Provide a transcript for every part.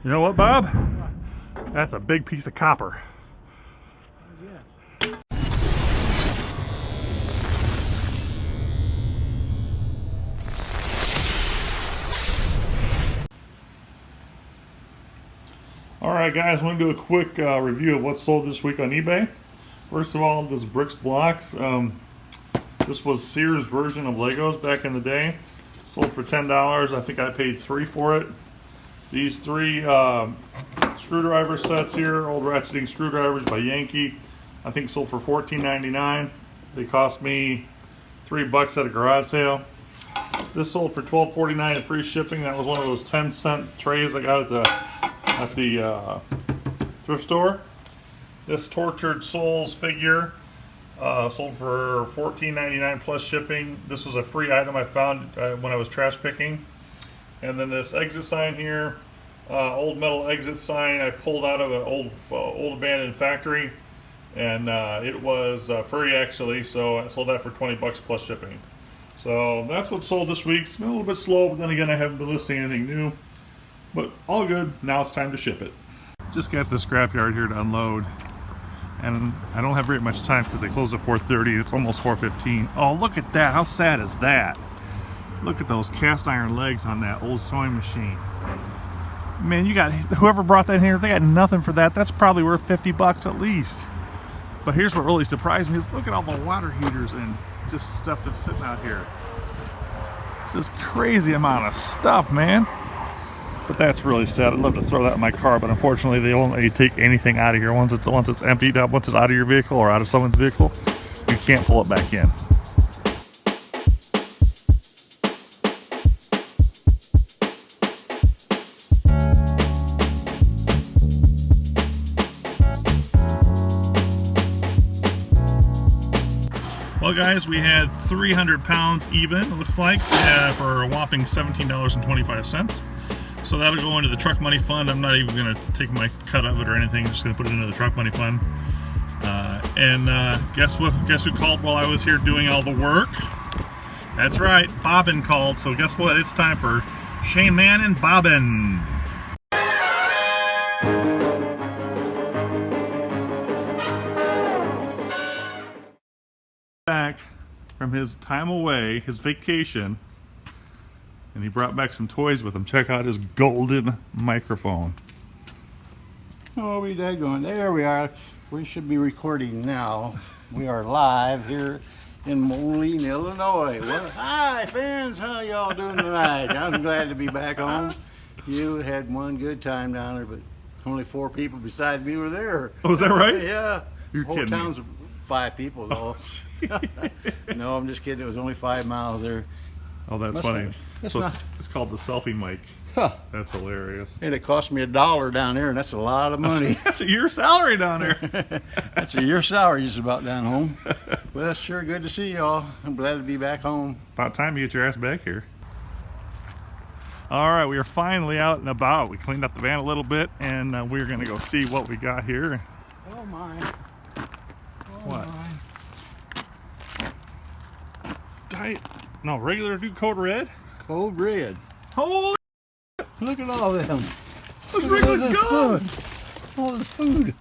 You know what, Bob? That's a big piece of copper. Alright guys, I want to do a quick review of what's sold this week on eBay. First of all, this bricks blocks. This was Sears' version of Legos back in the day. Sold for $10. I think I paid $3 for it. These three screwdriver sets here, old ratcheting screwdrivers by Yankee, I think sold for $14.99. They cost me $3 at a garage sale. This sold for $12.49 at free shipping. That was one of those 10-cent trays I got at the thrift store. This Tortured Souls figure sold for $14.99 plus shipping. This was a free item I found when I was trash picking. And then this exit sign here, old metal exit sign I pulled out of an old abandoned factory, and it was free actually, so I sold that for $20 plus shipping. So that's what sold this week. It's been a little bit slow, but then again I haven't been listing anything new. But all good, now it's time to ship it. Just got to the scrapyard here to unload, and I don't have very much time because they close at 4:30. It's almost 4:15. Oh, look at that, how sad is that? Look at those cast iron legs on that old sewing machine. Man, you got, whoever brought that in here, they got nothing for that. That's probably worth $50 at least. But here's what really surprised me is look at all the water heaters and just stuff that's sitting out here. It's this crazy amount of stuff, man. But that's really sad. I'd love to throw that in my car, but unfortunately they won't let you take anything out of here once it's emptied up, once it's out of your vehicle or out of someone's vehicle. You can't pull it back in. Well guys, we had 300 pounds even, it looks like, for a whopping $17.25. So that'll go into the truck money fund. I'm not even going to take my cut of it or anything, I'm just going to put it into the truck money fund. Guess what? Guess who called while I was here doing all the work? That's right, Bobbin called. So guess what? It's time for Shane Man and Bobbin. Back from his time away, his vacation, and he brought back some toys with him. Check out his golden microphone. Oh, we daggone. There we are. We should be recording now. We are live here in Moline, Illinois. Well, hi fans, how y'all doing tonight? I'm glad to be back home. You had one good time down there, but only 4 people besides me were there. Oh, is that right? Yeah. You're whole kidding town's me. 5 people though. No, I'm just kidding. It was only 5 miles there. Oh, that's funny. So not... it's called the selfie mic. Huh. That's hilarious. And it cost me $1 down there, and that's a lot of money. That's a year's salary down there. That's a year's salary just about down home. Well, it's sure good to see y'all. I'm glad to be back home. About time you get your ass back here. All right, we are finally out and about. We cleaned up the van a little bit, and we're going to go see what we got here. Oh my. Oh what? My. Diet? No, regular Duke Code Red? Code Red. Holy! Look at all of them. Those Wrigley's gone! All the food.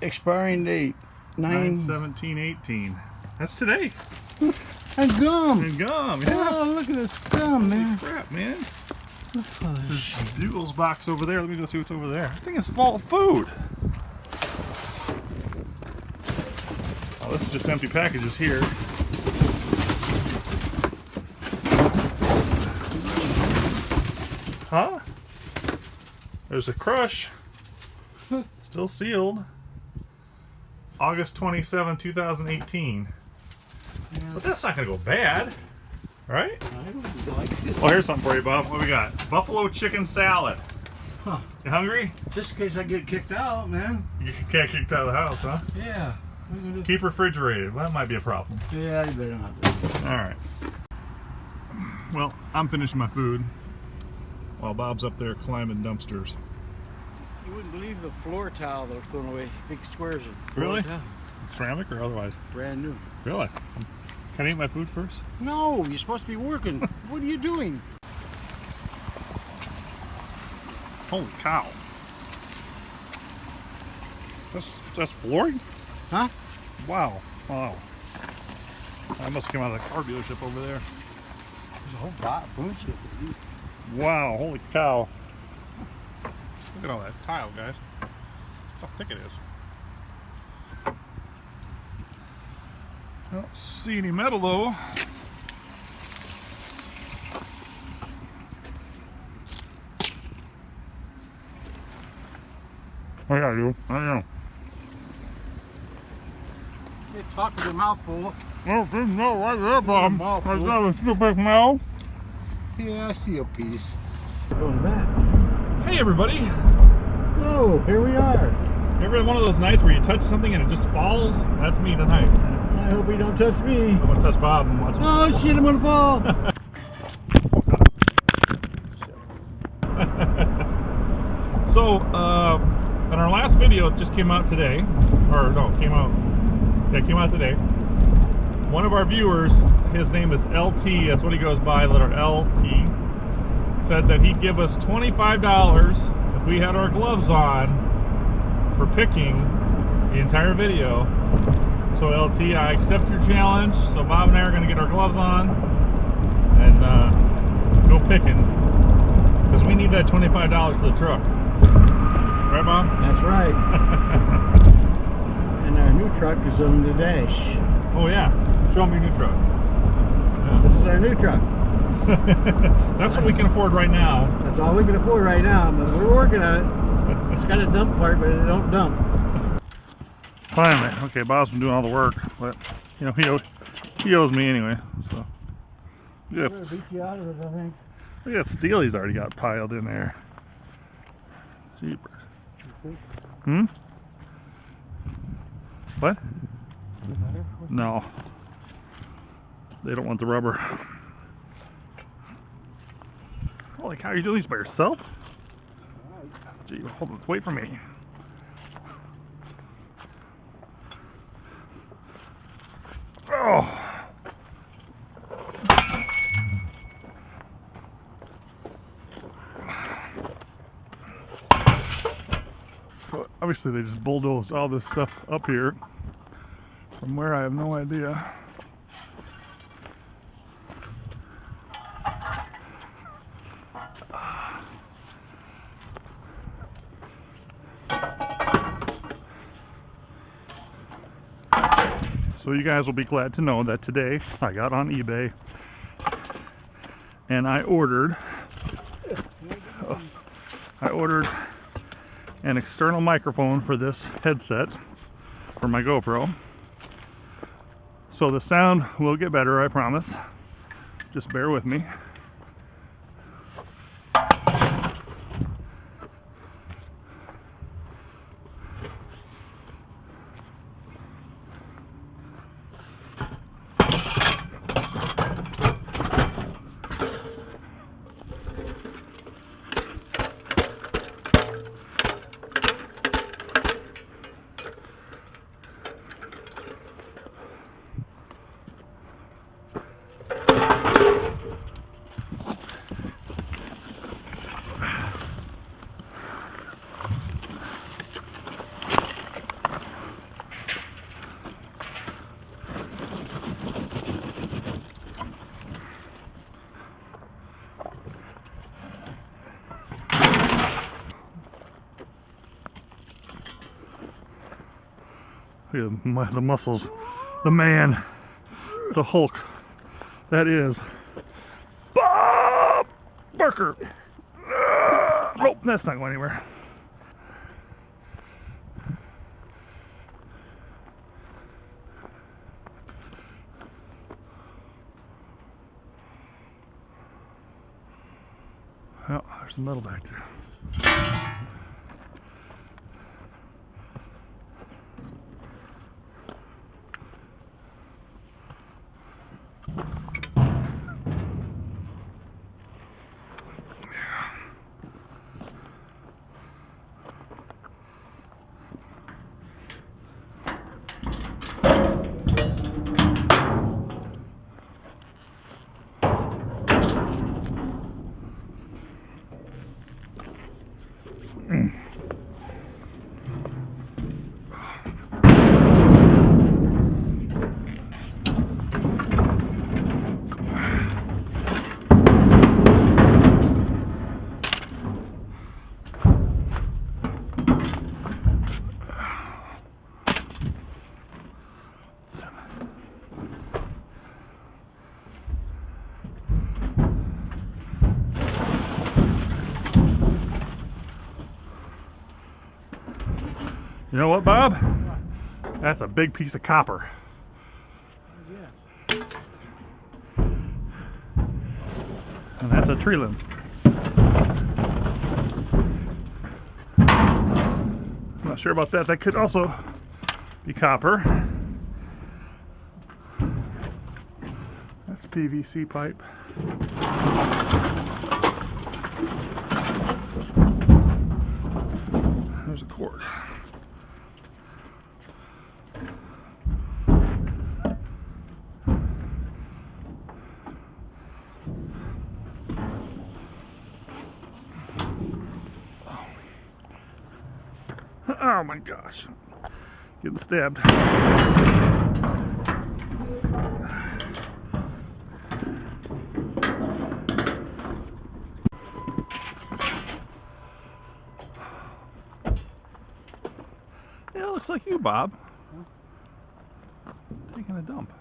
Expiring date 9/17/18. That's today. And gum. And gum, yeah. Oh, look at this gum, man. Holy crap, man. Oh, There's a Bugles box over there. Let me go see what's over there. I think it's full of food. Oh, this is just empty packages here. Huh? There's a Crush. Still sealed. August 27, 2018. Yeah. But that's not going to go bad. Right? I don't like this. Well, here's something for you, Bob. What we got? Buffalo chicken salad. Huh. You hungry? Just in case I get kicked out, man. You can't get kicked out of the house, huh? Yeah. Keep refrigerated. Well, that might be a problem. Yeah, you better not do it. All right. Well, I'm finishing my food while Bob's up there climbing dumpsters. You wouldn't believe the floor tile that was thrown away. Big squares of Really? tile. Ceramic or otherwise? Brand new. Really? Can I eat my food first? No, you're supposed to be working. What are you doing? Holy cow. That's flooring? Huh? Wow. Wow. That must have come out of the car dealership over there. There's a whole bunch of them. Wow, holy cow. Look at all that tile, guys. How thick it is. I don't see any metal though. Oh yeah, I do. I know. You're talking a mouthful. Oh, there's no right there, Bob. Mouthful. Is that a stupid smell? Yeah, I see a piece. Going back. Hey everybody! Oh, here we are. Ever one of those nights where you touch something and it just falls? That's me tonight. I hope he don't touch me. I'm gonna touch Bob and watch him. Oh shit, I'm gonna fall. So, in our last video, it just came out today, or no, came out today. One of our viewers, his name is LT, that's what he goes by, letter LT, said that he'd give us $25 if we had our gloves on for picking the entire video. So LT, I accept your challenge. So Bob and I are going to get our gloves on and go picking, because we need that $25 for the truck. Right, Bob? That's right. And our new truck is on the dash. Oh yeah, show me your new truck. This is our new truck. That's what we can afford right now. That's all we can afford right now, but we're working on it. It's got a dump part, but it don't dump. Finally, okay, Bob's been doing all the work, but you know he owes me anyway. So yeah, We're gonna beat you out of it, I think. look at that steel he's already got piled in there. Jeepers. Hmm? What? No. They don't want the rubber. Holy cow, you doing these by yourself? Gee, hold on, wait for me. Oh! So obviously they just bulldozed all this stuff up here. From where I have no idea. So you guys will be glad to know that today I got on eBay and I ordered an external microphone for this headset for my GoPro. So the sound will get better, I promise. Just bear with me. Look at the muscles, the man, the Hulk, that is Bob Barker. Nope, that's not going anywhere. Oh, there's some metal back there. You know what, Bob? That's a big piece of copper. And that's a tree limb. I'm not sure about that. That could also be copper. That's PVC pipe. There's a cord. Oh my gosh. Getting stabbed. Yeah, it looks like you, Bob. Taking a dump.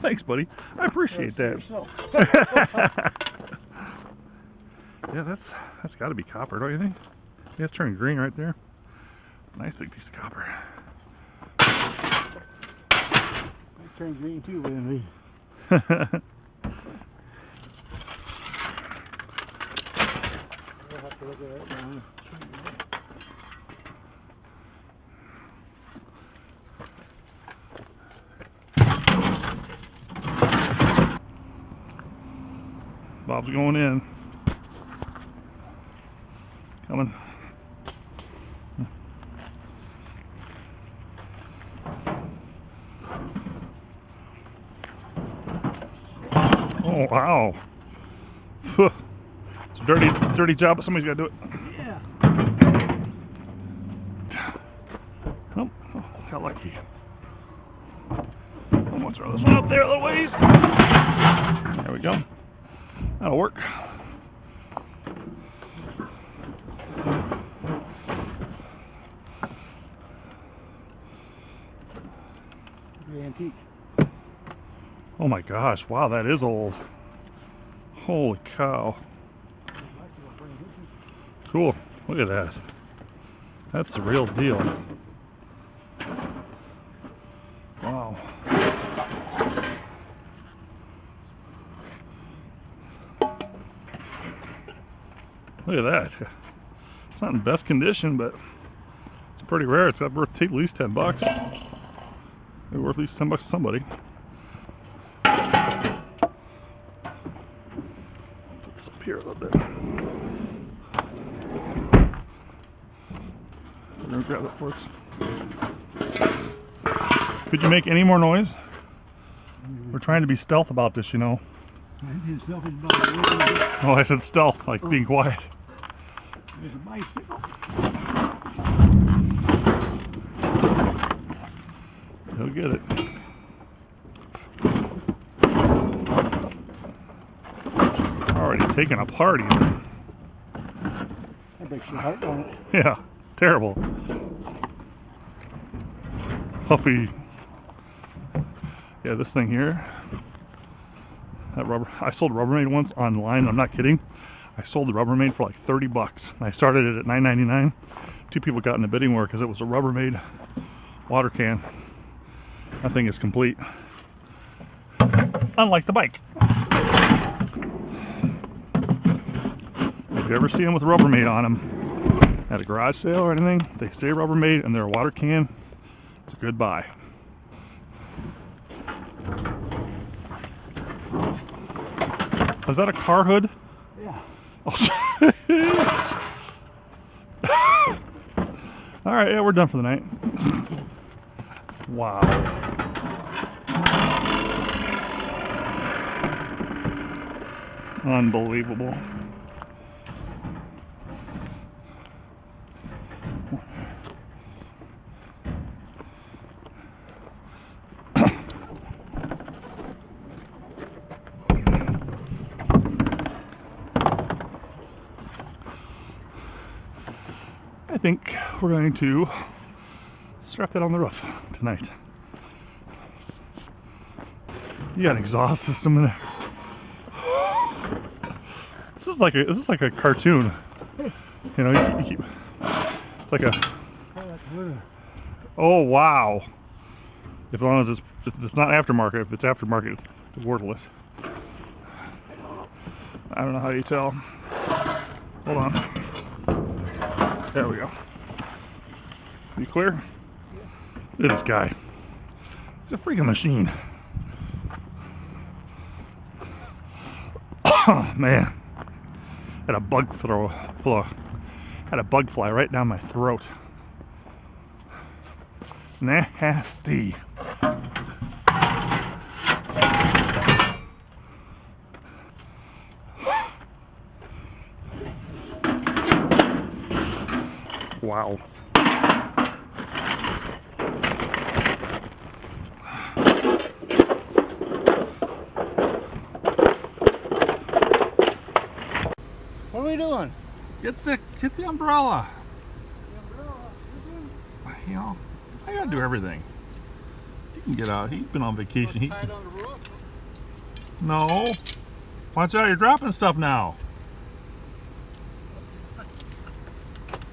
Thanks, buddy. I appreciate that. Yeah, that's got to be copper, don't you think? Yeah, it's turning green right there. Nice big piece of copper. It turned green too, didn't we? We'll have to look at that now. Bob's going in. Coming. Oh, wow. It's a dirty job, but somebody's got to do it. Yeah. Oh, got lucky. I'm going to throw this one up there a little ways. There we go. That'll work. Antique. Oh my gosh, wow, that is old. Holy cow. Cool. Look at that. That's the real deal. Wow. Look at that. It's not in best condition, but it's pretty rare. It's worth at least $10. It's worth at least $10 to somebody. Put this up here a little bit. We're gonna grab that for us. Could you make any more noise? We're trying to be stealth about this, you know. Oh, I said stealth, like being quiet. There's a bicycle. He'll get it. Already taken apart even. That makes your heart on it. Yeah, terrible. Puppy. Yeah, this thing here. That rubber. I sold a Rubbermaid once online. I'm not kidding. I sold the Rubbermaid for like $30. And I started it at $9.99. Two people got in the bidding war because it was a Rubbermaid water can. That thing is complete. Unlike the bike. If you ever see them with Rubbermaid on them at a garage sale or anything, they say Rubbermaid and they're a water can. It's a good buy. Is that a car hood? Yeah. All right, yeah, we're done for the night. Wow. Unbelievable. I think we're going to strap that on the roof tonight. You got an exhaust system in there. This is is like a cartoon. You know, you keep like a. Oh wow! As long as it's not aftermarket. If it's aftermarket, it's worthless. I don't know how you tell. Hold on. There we go. You clear? Yeah. Look at this guy. He's a freaking machine. Oh man. Had a bug had a bug fly right down my throat. Nasty. Wow. What are we doing? Get the umbrella. You know, I gotta do everything. He can get out. He's been on vacation. He Tied on the roof? no. Watch out! You're dropping stuff now.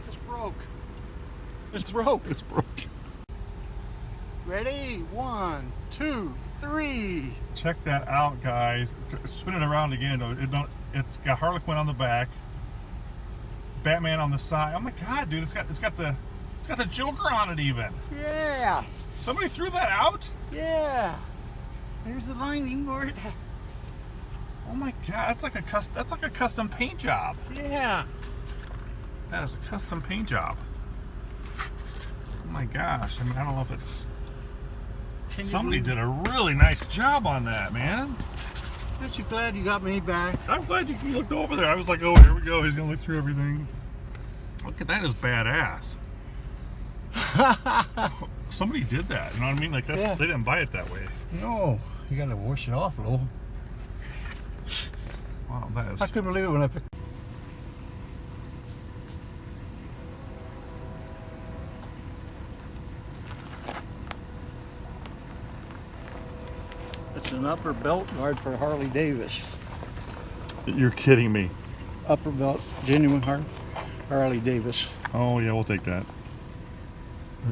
It's broke. It's broke. It's broke. Ready? 1, 2, 3. Check that out, guys. Spin it around again. It's got Harlequin on the back, Batman on the side. Oh my God, dude! It's got the Joker on it even. Yeah. Somebody threw that out? Yeah. There's the lining for it. Oh my God, that's like a custom paint job. Yeah. That is a custom paint job. Oh my gosh! I mean, I don't know if it's. Somebody did a really nice job on that, man. Aren't you glad you got me back? I'm glad you looked over there. I was like, oh, here we go. He's gonna look through everything. Look at that, is badass. Somebody did that. You know what I mean? Like that's They didn't buy it that way. No. You gotta wash it off a little. Wow, that is. I couldn't believe it when I picked. It's an upper belt guard for Harley Davis. You're kidding me. Upper belt, genuine Harley Davis. Oh yeah, we'll take that.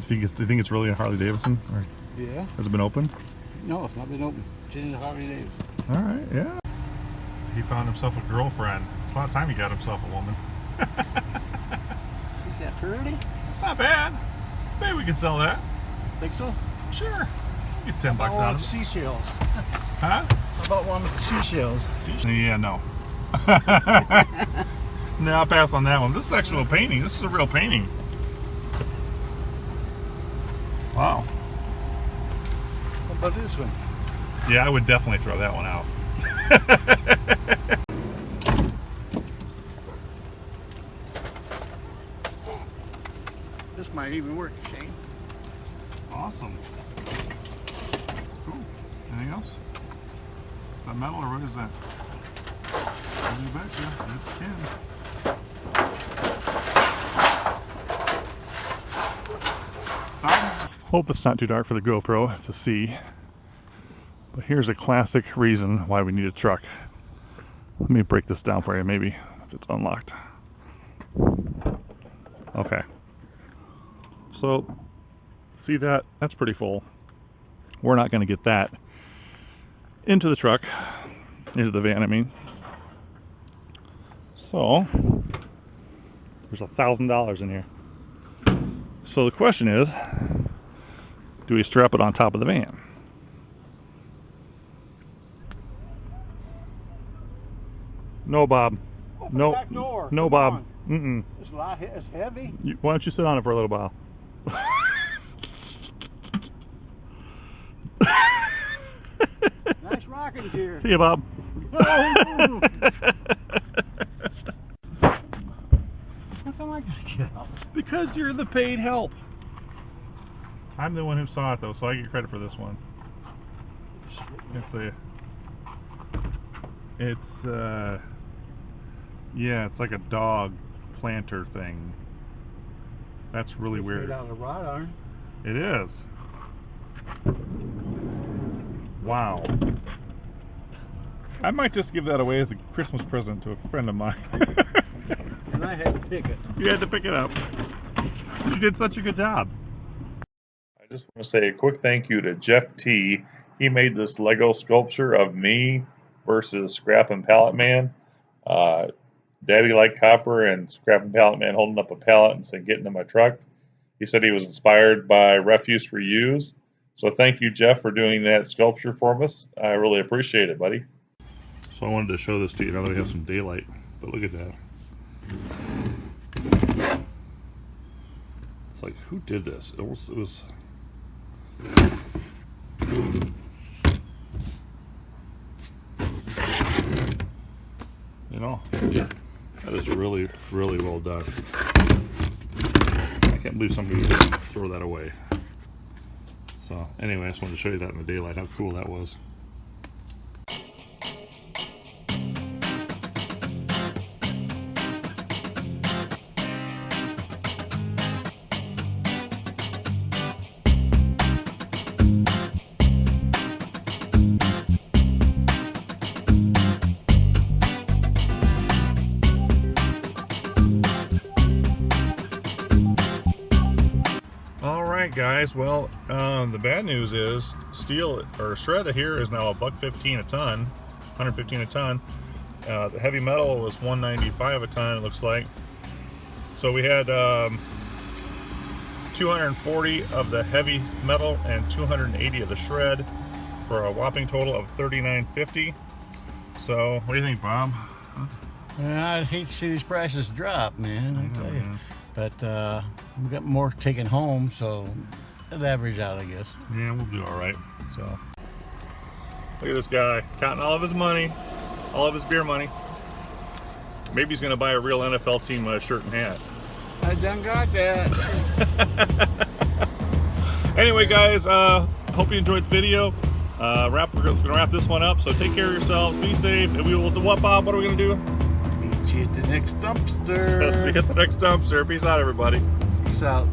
Do you think it's really a Harley Davidson? Or Yeah. has it been opened? No, it's not been open. Genuine Harley Davis. All right, yeah. He found himself a girlfriend. It's about time he got himself a woman. Ain't that pretty? It's not bad. Maybe we can sell that. Think so? Sure. Get 10 bucks How out about of it. seashells? Huh? How about one with the seashells? Yeah, no. No, I'll pass on that one. This is actual painting. This is a real painting. Wow. How about this one? Yeah, I would definitely throw that one out. This might even work, Shane. Awesome. Cool. Anything else? Is that metal or what is that? You betcha. It's tin. Hope it's not too dark for the GoPro to see. But here's a classic reason why we need a truck. Let me break this down for you, maybe, if it's unlocked. Okay. So, see that? That's pretty full. We're not going to get that into the truck, into the van, I mean. So, there's $1,000 in here. So the question is, do we strap it on top of the van? No, Bob. Open No, the back door. no, Come Bob. on. Mm-mm. It's heavy. Why don't you sit on it for a little while? Nice rocking chair. See you, Bob. How come I gotta get up? Because you're the paid help. I'm the one who saw it, though, so I get credit for this one. Yeah, it's like a dog planter thing. That's really weird. Made out of wrought iron. It is. Wow. I might just give that away as a Christmas present to a friend of mine. And I had to pick it. You had to pick it up. You did such a good job. I just want to say a quick thank you to Geoff T. He made this Lego sculpture of me versus Scrap and Pallet Man. Daddy Like Copper and Scrap and Pallet Man holding up a pallet and said, "Get into my truck." He said he was inspired by refuse reuse. So thank you, Geoff, for doing that sculpture for us. I really appreciate it, buddy. So I wanted to show this to you now that we have some daylight. But look at that. It's like, who did this? It was you know, that is really, really well done. I can't believe somebody would just throw that away. So anyway, I just wanted to show you that in the daylight, how cool that was. Alright guys, well, the bad news is steel or shred here is now $1.15 a ton, 115 a ton. The heavy metal was $195 a ton, it looks like. So we had 240 of the heavy metal and 280 of the shred for a whopping total of $39.50. So what do you think, Bob? I'd hate to see these prices drop, man, I tell you. But we got more taken home, so it'll average out, I guess. Yeah, we'll do all right. So look at this guy counting all of his money, all of his beer money. Maybe he's gonna buy a real NFL team shirt and hat. I done got that. Anyway, guys, hope you enjoyed the video. We're gonna wrap this one up. So take care of yourselves, be safe, and we will do what, Bob? What are we gonna do? Meet you at the next dumpster. See you at the next dumpster. Peace out, everybody. Peace out.